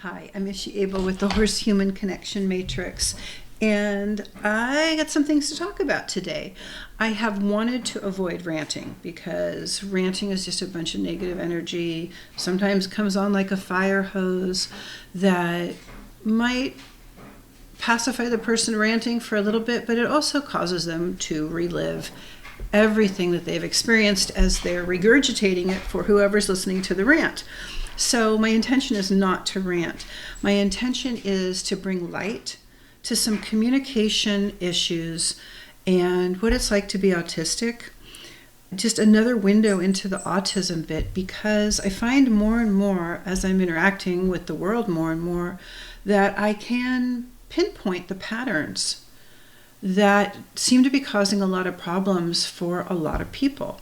Hi, I'm Ishi Abel with the Horse-Human Connection Matrix, and I got some things to talk about today. I have wanted to avoid ranting because ranting is just a bunch of negative energy, sometimes comes on like a fire hose that might pacify the person ranting for a little bit, but it also causes them to relive everything that they've experienced as they're regurgitating it for whoever's listening to the rant. So my intention is not to rant. My intention is to bring light to some communication issues and what it's like to be autistic. Just another window into the autism bit, because I find more and more as I'm interacting with the world more and more that I can pinpoint the patterns that seem to be causing a lot of problems for a lot of people.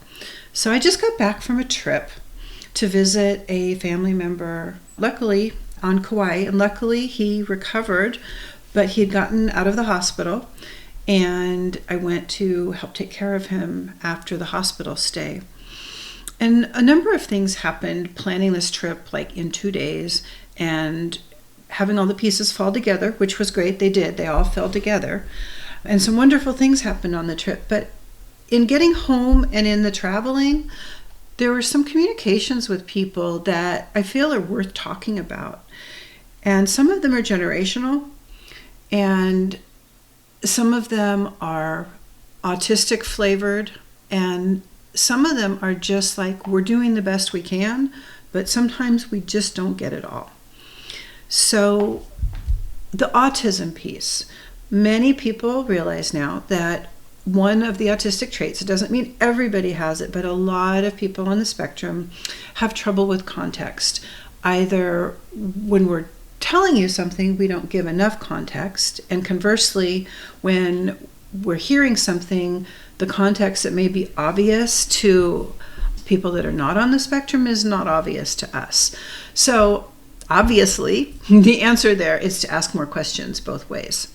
So I just got back from a trip to visit a family member, luckily on Kauai, and luckily he recovered, but he had gotten out of the hospital, and I went to help take care of him after the hospital stay. And a number of things happened planning this trip, like in 2 days, and having all the pieces fall together, which was great. They did. They all fell together. And some wonderful things happened on the trip. But in getting home and in the traveling, there were some communications with people that I feel are worth talking about. And some of them are generational, and some of them are autistic flavored, and some of them are just like, we're doing the best we can, but sometimes we just don't get it all. So the autism piece, many people realize now that one of the autistic traits, it doesn't mean everybody has it, but a lot of people on the spectrum have trouble with context. Either when we're telling you something, we don't give enough context, and conversely, when we're hearing something, the context that may be obvious to people that are not on the spectrum is not obvious to us. So obviously, the answer there is to ask more questions both ways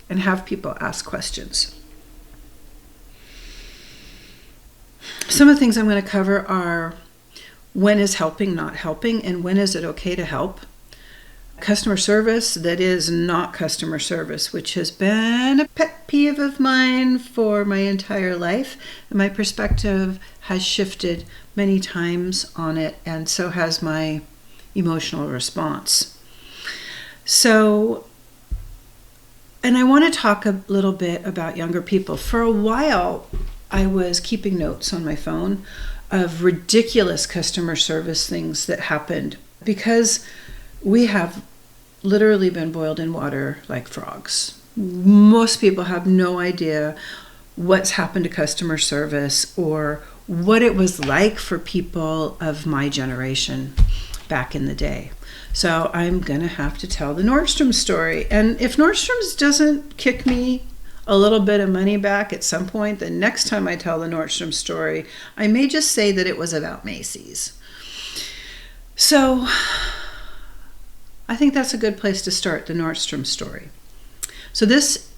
and have people ask questions. Some of the things I'm going to cover are when is helping not helping, and when is it okay to help. Customer service that is not customer service, which has been a pet peeve of mine for my entire life. And my perspective has shifted many times on it, and so has my emotional response. So, and I want to talk a little bit about younger people. For a while, I was keeping notes on my phone of ridiculous customer service things that happened, because we have literally been boiled in water like frogs. Most people have no idea what's happened to customer service or what it was like for people of my generation back in the day. So I'm going to have to tell the Nordstroms story. And if Nordstroms doesn't kick me a little bit of money back at some point, the next time I tell the Nordstrom story, I may just say that it was about Macy's. So I think that's a good place to start, the Nordstrom story. So this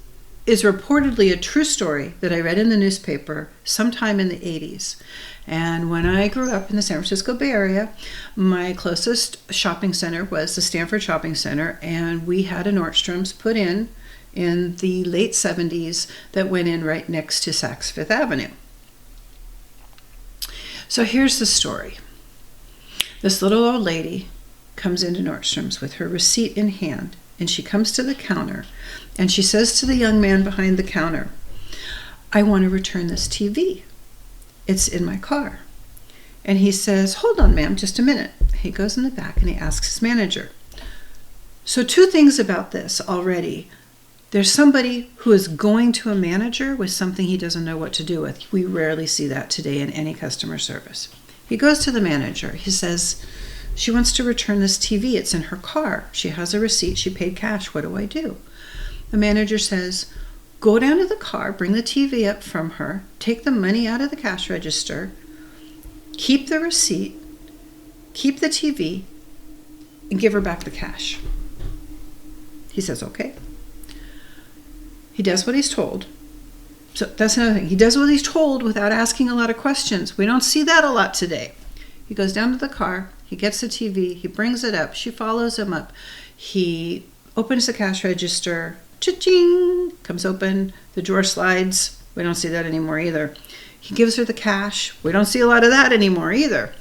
is reportedly a true story that I read in the newspaper sometime in the 80s. And when I grew up in the San Francisco Bay Area, my closest shopping center was the Stanford Shopping Center, and we had a Nordstrom's put in the late 70s that went in right next to Saks Fifth Avenue. So here's the story. This little old lady comes into Nordstrom's with her receipt in hand, and she comes to the counter, and she says to the young man behind the counter, "I want to return this TV. It's in my car." And he says, "Hold on, ma'am, just a minute." He goes in the back and he asks his manager. So two things about this already. There's somebody who is going to a manager with something he doesn't know what to do with. We rarely see that today in any customer service. He goes to the manager. He says, "She wants to return this TV. It's in her car. She has a receipt. She paid cash. What do I do?" The manager says, "Go down to the car, bring the TV up from her, take the money out of the cash register, keep the receipt, keep the TV, and give her back the cash." He says, "Okay." He does what he's told. So that's another thing. He does what he's told without asking a lot of questions. We don't see that a lot today. He goes down to the car. He gets the TV, he brings it up, she follows him up. He opens the cash register, cha-ching, comes open, the drawer slides. We don't see that anymore either. He gives her the cash. We don't see a lot of that anymore either.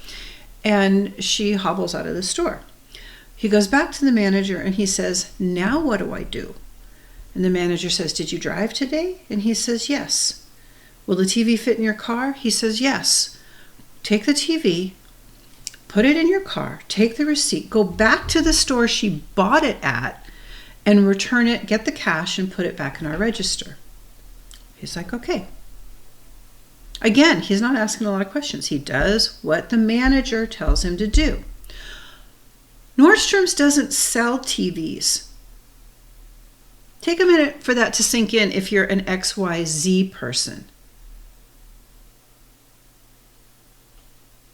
And she hobbles out of the store. He goes back to the manager and he says, now what do I do? And the manager says, did you drive today? And he says, yes. Will the TV fit in your car? He says, yes. Take the TV, put it in your car, take the receipt, go back to the store she bought it at, and return it, get the cash, and put it back in our register. He's like, okay. Again, he's not asking a lot of questions. He does what the manager tells him to do. Nordstroms doesn't sell TVs. Take a minute for that to sink in if you're an XYZ person.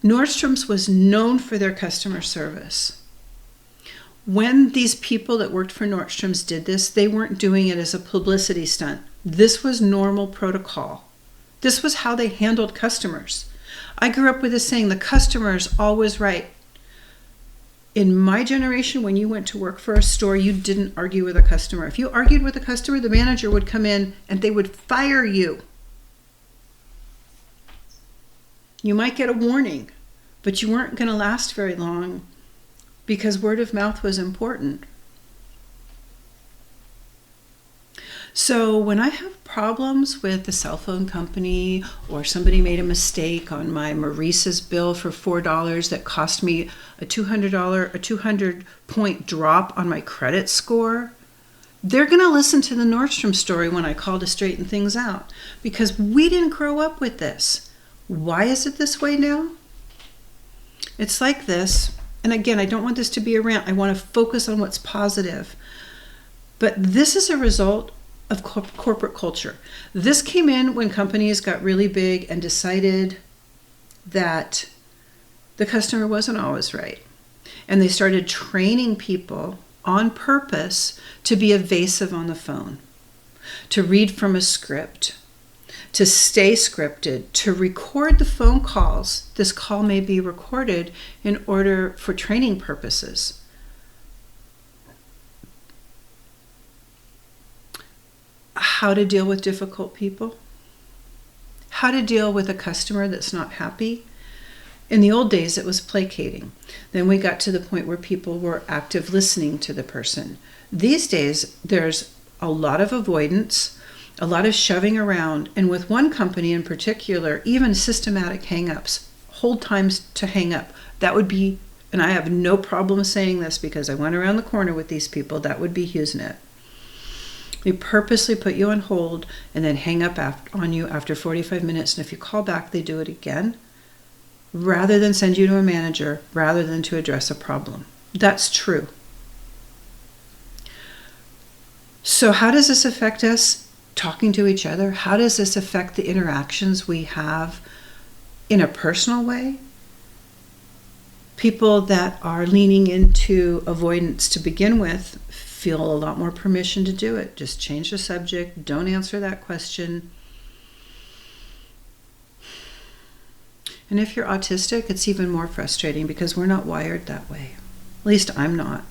Nordstroms was known for their customer service. When these people that worked for Nordstroms did this, they weren't doing it as a publicity stunt. This was normal protocol. This was how they handled customers. I grew up with this saying, the customer is always right. In my generation, when you went to work for a store, you didn't argue with a customer. If you argued with a customer, the manager would come in and they would fire you. You might get a warning, but you weren't going to last very long because word of mouth was important. So when I have problems with the cell phone company, or somebody made a mistake on my Maurice's bill for $4 that cost me a $200-point drop on my credit score, they're going to listen to the Nordstrom story when I call to straighten things out, because we didn't grow up with this. Why is it this way now? It's like this. And again, I don't want this to be a rant. I want to focus on what's positive. But this is a result of corporate culture. This came in when companies got really big and decided that the customer wasn't always right. And they started training people on purpose to be evasive on the phone, to read from a script, to stay scripted, to record the phone calls. This call may be recorded in order for training purposes. How to deal with difficult people, how to deal with a customer that's not happy. In the old days, it was placating. Then we got to the point where people were active listening to the person. These days, there's a lot of avoidance, a lot of shoving around, and with one company in particular, even systematic hang-ups, hold times to hang up. That would be, and I have no problem saying this because I went around the corner with these people, that would be HughesNet. They purposely put you on hold and then hang up on you after 45 minutes. And if you call back, they do it again, rather than send you to a manager, rather than to address a problem. That's true. So how does this affect us talking to each other? How does this affect the interactions we have in a personal way? People that are leaning into avoidance to begin with feel a lot more permission to do it. Just change the subject. Don't answer that question. And if you're autistic, it's even more frustrating because we're not wired that way. At least I'm not.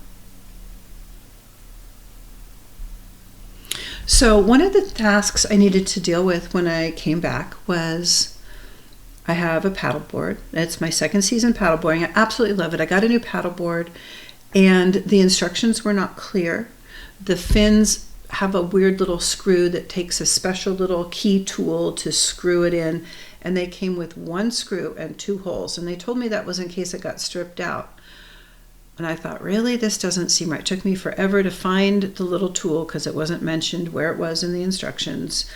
So one of the tasks I needed to deal with when I came back was I have a paddleboard. It's my second season paddleboarding. I absolutely love it. I got a new paddleboard and the instructions were not clear. The fins have a weird little screw that takes a special little key tool to screw it in, and they came with one screw and 2 holes, and they told me that was in case it got stripped out. And I thought, really, this doesn't seem right. It took me forever to find the little tool because it wasn't mentioned where it was in the instructions.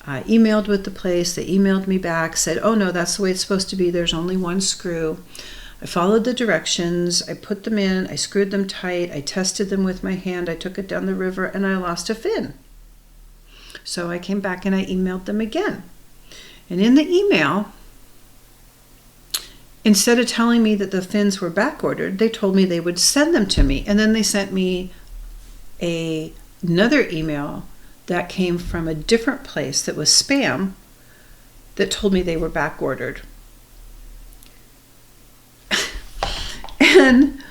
I emailed with the place. They emailed me back, said, oh no, that's the way it's supposed to be. There's only one screw. I followed the directions, I put them in, I screwed them tight, I tested them with my hand, I took it down the river, and I lost a fin. So I came back and I emailed them again. And in the email, instead of telling me that the fins were back ordered, they told me they would send them to me. And then they sent me another email that came from a different place that was spam that told me they were back ordered. then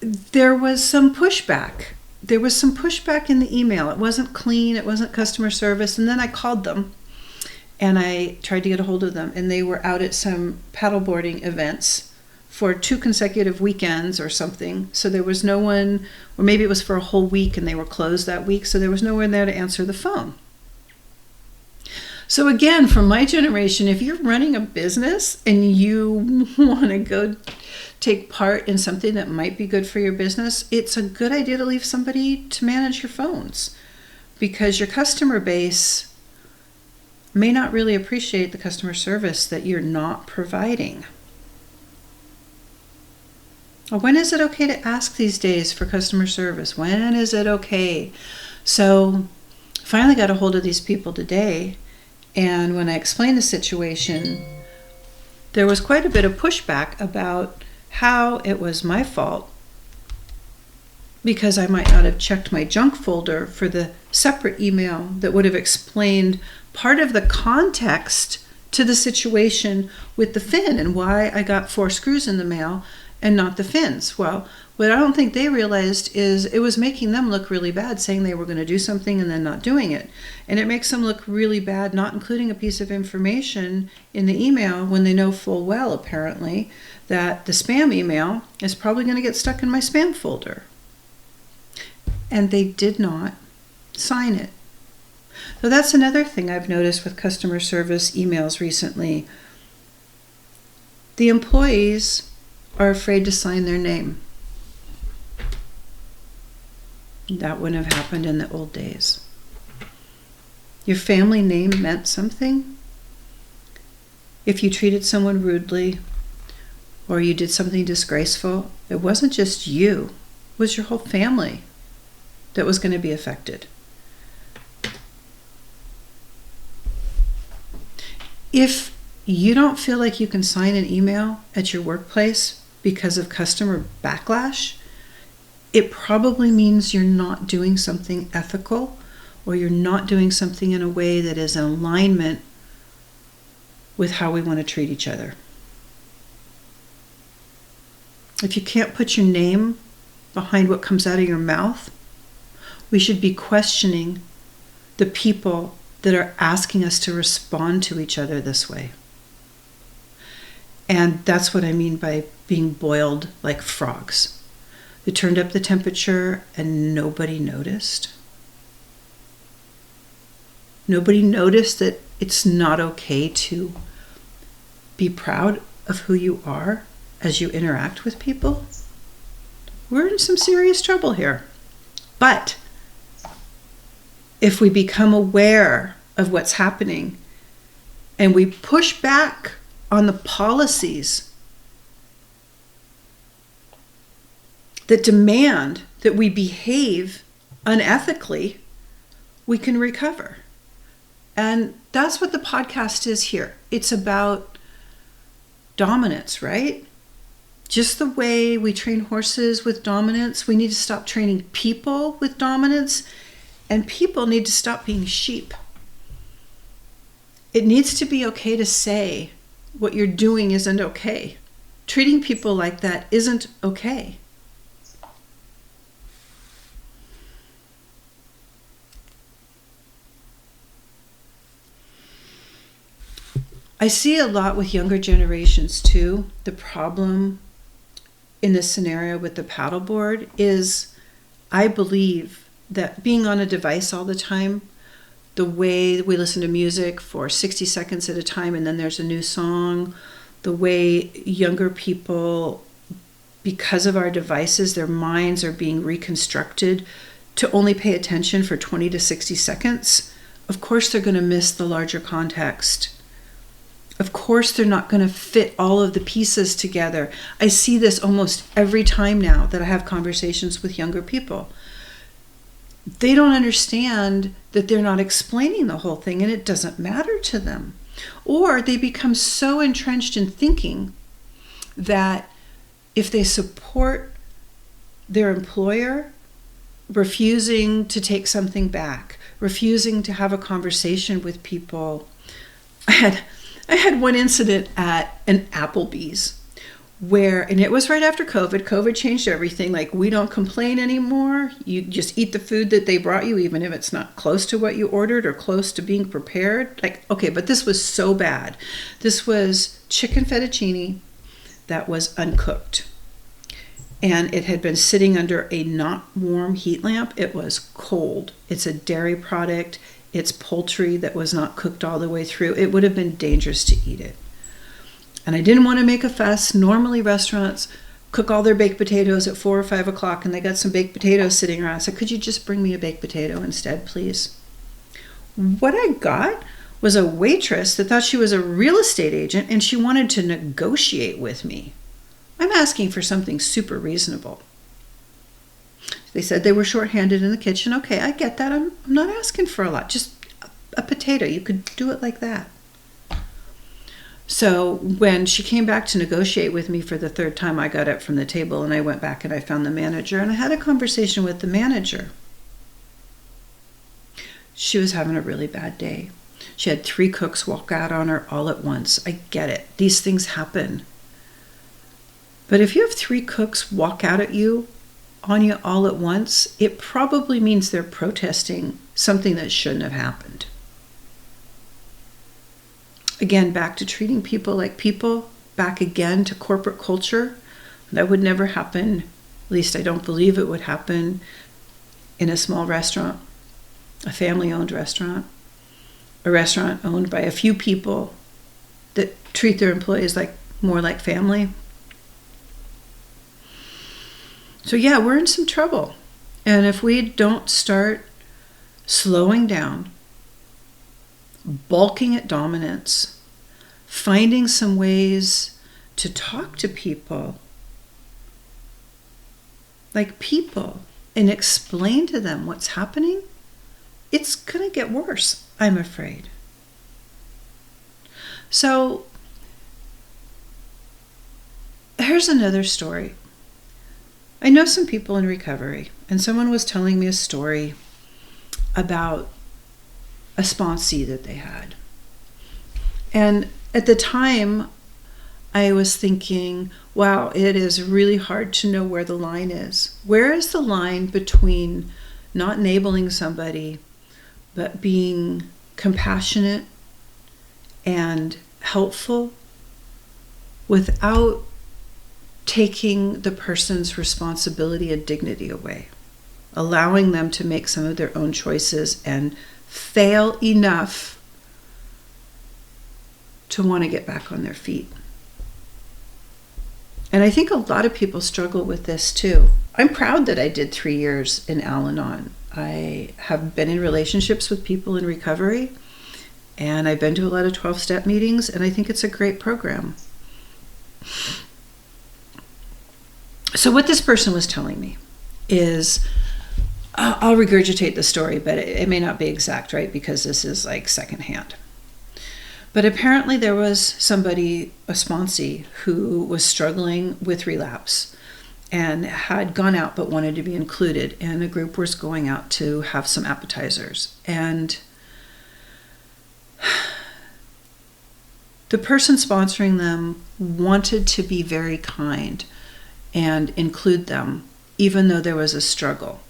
there was some pushback. There was some pushback in the email. It wasn't clean. It wasn't customer service. And then I called them and I tried to get a hold of them. And they were out at some paddleboarding events for 2 consecutive weekends or something. So there was no one, or maybe it was for a whole week and they were closed that week. So there was no one there to answer the phone. So again, from my generation, if you're running a business and you want to go take part in something that might be good for your business, it's a good idea to leave somebody to manage your phones, because your customer base may not really appreciate the customer service that you're not providing. When is it okay to ask these days for customer service? When is it okay? So finally got a hold of these people today, and when I explained the situation, there was quite a bit of pushback about how it was my fault because I might not have checked my junk folder for the separate email that would have explained part of the context to the situation with the fin and why I got 4 screws in the mail and not the fins. Well, what I don't think they realized is it was making them look really bad, saying they were going to do something and then not doing it. And it makes them look really bad not including a piece of information in the email when they know full well, apparently, that the spam email is probably going to get stuck in my spam folder. And they did not sign it. So that's another thing I've noticed with customer service emails recently. The employees are afraid to sign their name. That wouldn't have happened in the old days. Your family name meant something. If you treated someone rudely or you did something disgraceful, it wasn't just you, it was your whole family that was going to be affected. If you don't feel like you can sign an email at your workplace because of customer backlash, it probably means you're not doing something ethical, or you're not doing something in a way that is in alignment with how we want to treat each other. If you can't put your name behind what comes out of your mouth, we should be questioning the people that are asking us to respond to each other this way. And that's what I mean by being boiled like frogs. They turned up the temperature and nobody noticed. Nobody noticed that it's not okay to be proud of who you are as you interact with people. We're in some serious trouble here. But if we become aware of what's happening and we push back on the policies that demand that we behave unethically, we can recover. And that's what the podcast is here. It's about dominance, right? Just the way we train horses with dominance, we need to stop training people with dominance, and people need to stop being sheep. It needs to be okay to say what you're doing isn't okay. Treating people like that isn't okay. I see a lot with younger generations too. The problem in this scenario with the paddleboard is, I believe that being on a device all the time, the way we listen to music for 60 seconds at a time and then there's a new song, the way younger people, because of our devices, their minds are being reconstructed to only pay attention for 20 to 60 seconds, of course they're going to miss the larger context. Of course, they're not going to fit all of the pieces together. I see this almost every time now that I have conversations with younger people. They don't understand that they're not explaining the whole thing and it doesn't matter to them. Or they become so entrenched in thinking that if they support their employer refusing to take something back, refusing to have a conversation with people. I I had one incident at an Applebee's and it was right after COVID. COVID changed everything. Like, we don't complain anymore. You just eat the food that they brought you, even if it's not close to what you ordered or close to being prepared. Like, okay, but this was so bad. This was chicken fettuccine that was uncooked. And it had been sitting under a not warm heat lamp. It was cold. It's a dairy product. It's poultry that was not cooked all the way through. It would have been dangerous to eat it. And I didn't want to make a fuss. Normally restaurants cook all their baked potatoes at 4 or 5 o'clock, and they got some baked potatoes sitting around. I said, could you just bring me a baked potato instead, please? What I got was a waitress that thought she was a real estate agent, and she wanted to negotiate with me. I'm asking for something super reasonable. They said they were shorthanded in the kitchen. Okay, I get that. I'm not asking for a lot. Just a potato. You could do it like that. So when she came back to negotiate with me for the third time, I got up from the table and I went back and I found the manager and I had a conversation with the manager. She was having a really bad day. She had 3 cooks walk out on her all at once. I get it. These things happen. But if you have 3 cooks walk out at you on you all at once, it probably means they're protesting something that shouldn't have happened. Again, back to treating people like people, back again to corporate culture. That would never happen. At least I don't believe it would happen in a small restaurant, a family-owned restaurant, a restaurant owned by a few people that treat their employees more like family. So yeah, we're in some trouble. And if we don't start slowing down, balking at dominance, finding some ways to talk to people like people and explain to them what's happening, it's going to get worse, I'm afraid. So here's another story. I know some people in recovery, and someone was telling me a story about a sponsee that they had. And at the time, I was thinking, wow, it is really hard to know where the line is. Where is the line between not enabling somebody, but being compassionate and helpful without taking the person's responsibility and dignity away, allowing them to make some of their own choices and fail enough to want to get back on their feet. And I think a lot of people struggle with this too. I'm proud that I did 3 years in Al-Anon. I have been in relationships with people in recovery, and I've been to a lot of 12-step meetings, and I think it's a great program. So what this person was telling me is, I'll regurgitate the story, but it may not be exact, right? Because this is like secondhand. But apparently there was somebody, a sponsee, who was struggling with relapse and had gone out but wanted to be included. And a group was going out to have some appetizers. And the person sponsoring them wanted to be very kind and include them, even though there was a struggle.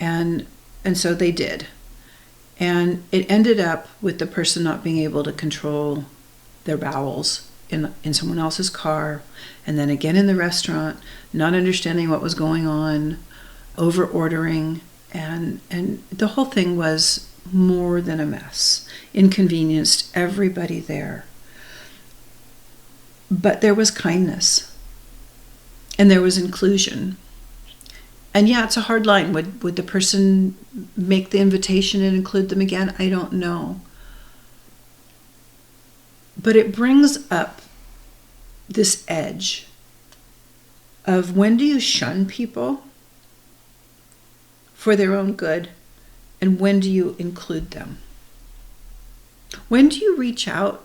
And so they did. And it ended up with the person not being able to control their bowels in someone else's car, and then again in the restaurant, not understanding what was going on, over ordering, and the whole thing was more than a mess. Inconvenienced everybody there. But there was kindness, and there was inclusion. And yeah, it's a hard line. Would the person make the invitation and include them again? I don't know. But it brings up this edge of, when do you shun people for their own good, and when do you include them? When do you reach out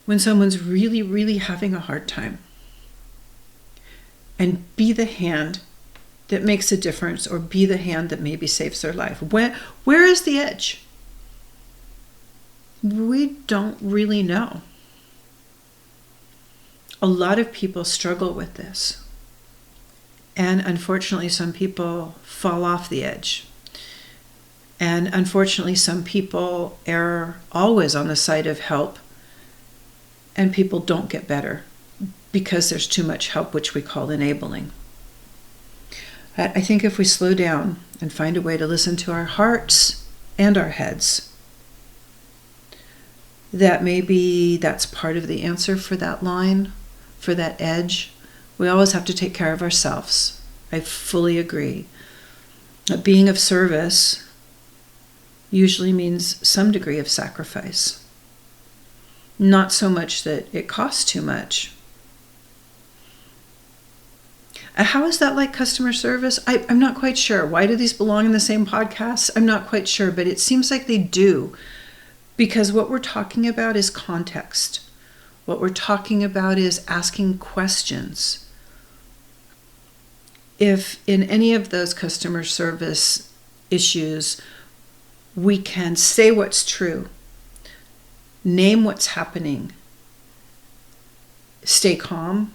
when someone's really, really having a hard time, and be the hand that makes a difference, or be the hand that maybe saves their life? Where is the edge? We don't really know. A lot of people struggle with this. And unfortunately, some people fall off the edge. And unfortunately, some people err always on the side of help, and people don't get better because there's too much help, which we call enabling. I think if we slow down and find a way to listen to our hearts and our heads, that maybe that's part of the answer for that line, for that edge. We always have to take care of ourselves. I fully agree. Being of service usually means some degree of sacrifice. Not so much that it costs too much. How is that like customer service? I'm not quite sure. Why do these belong in the same podcast? I'm not quite sure, but it seems like they do. Because what we're talking about is context. What we're talking about is asking questions. If in any of those customer service issues, we can say what's true, name what's happening, stay calm,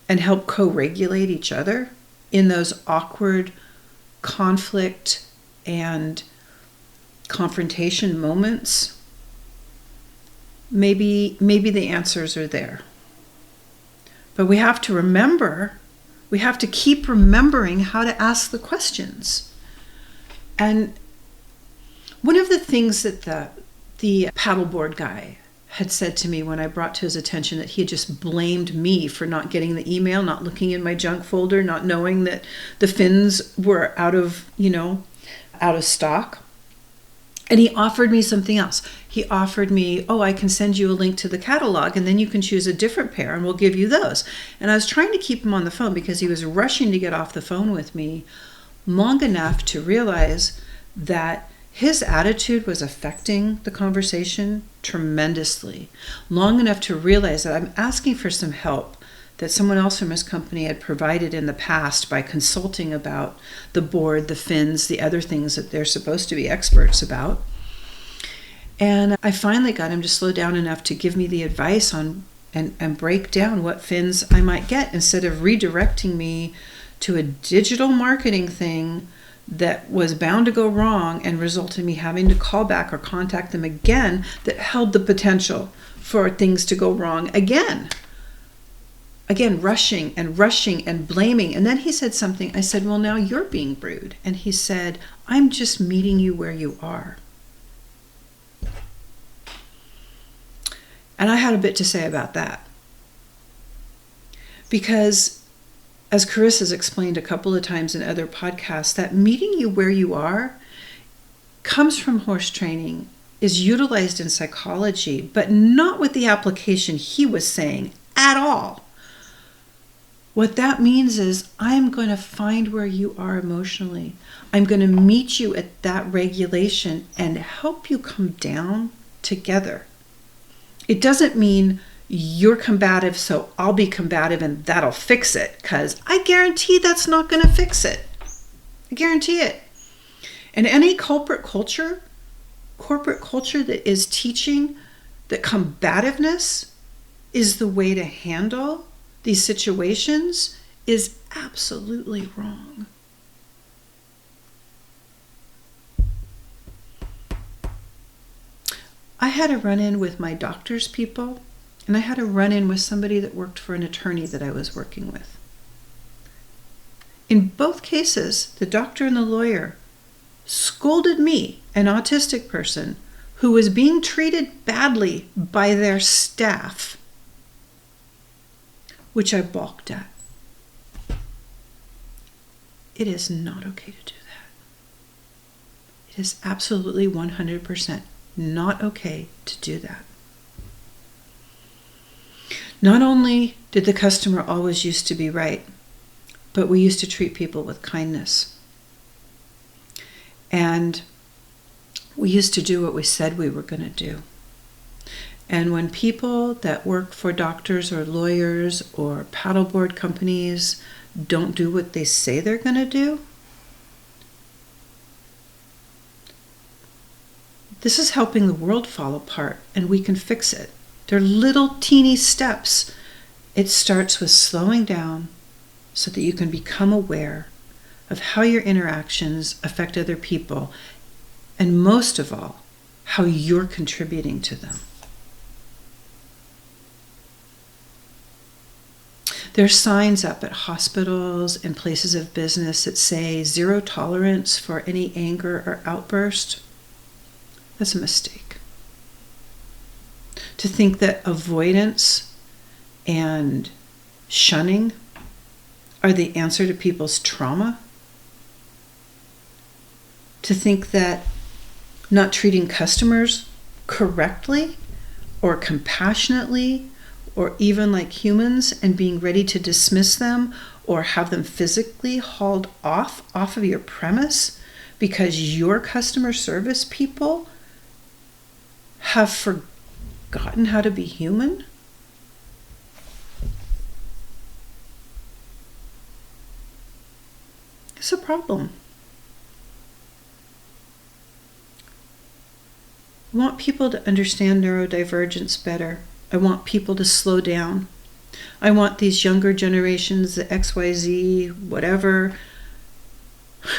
and help co-regulate each other in those awkward conflict and confrontation moments, maybe the answers are there. But we have to remember, we have to keep remembering how to ask the questions. And one of the things that the paddleboard guy had said to me when I brought to his attention that he had just blamed me for not getting the email, not looking in my junk folder, not knowing that the fins were out of stock. And he offered me something else. He offered me, I can send you a link to the catalog and then you can choose a different pair and we'll give you those. And I was trying to keep him on the phone because he was rushing to get off the phone with me long enough to realize that his attitude was affecting the conversation tremendously. Long enough to realize that I'm asking for some help that someone else from his company had provided in the past by consulting about the board, the fins, the other things that they're supposed to be experts about. And I finally got him to slow down enough to give me the advice on and break down what fins I might get instead of redirecting me to a digital marketing thing that was bound to go wrong and result in me having to call back or contact them again that held the potential for things to go wrong again. Again, rushing and blaming. And then he said something. I said, well, now you're being rude. And he said, I'm just meeting you where you are. And I had a bit to say about that. Because as Carissa's explained a couple of times in other podcasts, that meeting you where you are comes from horse training, is utilized in psychology, but not with the application he was saying at all. What that means is I'm going to find where you are emotionally. I'm going to meet you at that regulation and help you come down together. It doesn't mean you're combative, so I'll be combative and that'll fix it, because I guarantee that's not going to fix it. I guarantee it. And any corporate culture that is teaching that combativeness is the way to handle these situations is absolutely wrong. I had a run-in with my doctor's people, and I had a run-in with somebody that worked for an attorney that I was working with. In both cases, the doctor and the lawyer scolded me, an autistic person, who was being treated badly by their staff, which I balked at. It is not okay to do that. It is absolutely 100% not okay to do that. Not only did the customer always used to be right, but we used to treat people with kindness. And we used to do what we said we were going to do. And when people that work for doctors or lawyers or paddleboard companies don't do what they say they're going to do, This is helping the world fall apart, and we can fix it. They're little teeny steps. It starts with slowing down so that you can become aware of how your interactions affect other people, and most of all, how you're contributing to them. There's signs up at hospitals and places of business that say 0 tolerance for any anger or outburst. That's a mistake. To think that avoidance and shunning are the answer to people's trauma. To think that not treating customers correctly or compassionately or even like humans and being ready to dismiss them or have them physically hauled off of your premise because your customer service people have forgotten how to be human? It's a problem. I want people to understand neurodivergence better. I want people to slow down. I want these younger generations, the XYZ, whatever.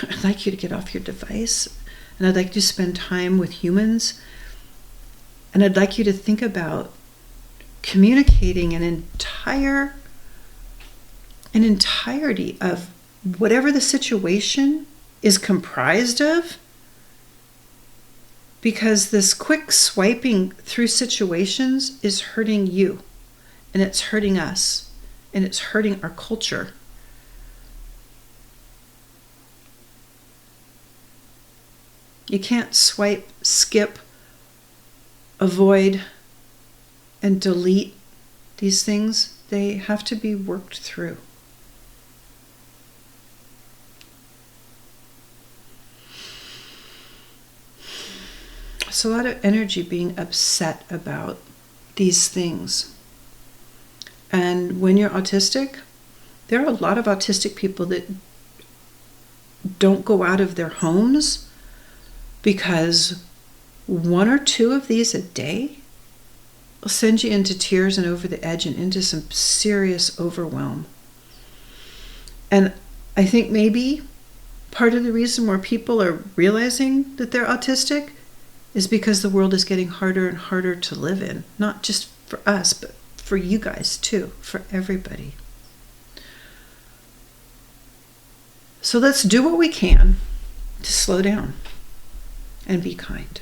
I'd like you to get off your device, and I'd like you to spend time with humans, and I'd like you to think about communicating an entirety of whatever the situation is comprised of, because this quick swiping through situations is hurting you, and it's hurting us, and it's hurting our culture. You can't swipe, skip, avoid, and delete these things. They have to be worked through. It's a lot of energy being upset about these things. And when you're autistic, there are a lot of autistic people that don't go out of their homes because 1 or 2 of these a day will send you into tears and over the edge and into some serious overwhelm. And I think maybe part of the reason more people are realizing that they're autistic is because the world is getting harder and harder to live in, not just for us, but for you guys too, for everybody. So let's do what we can to slow down and be kind.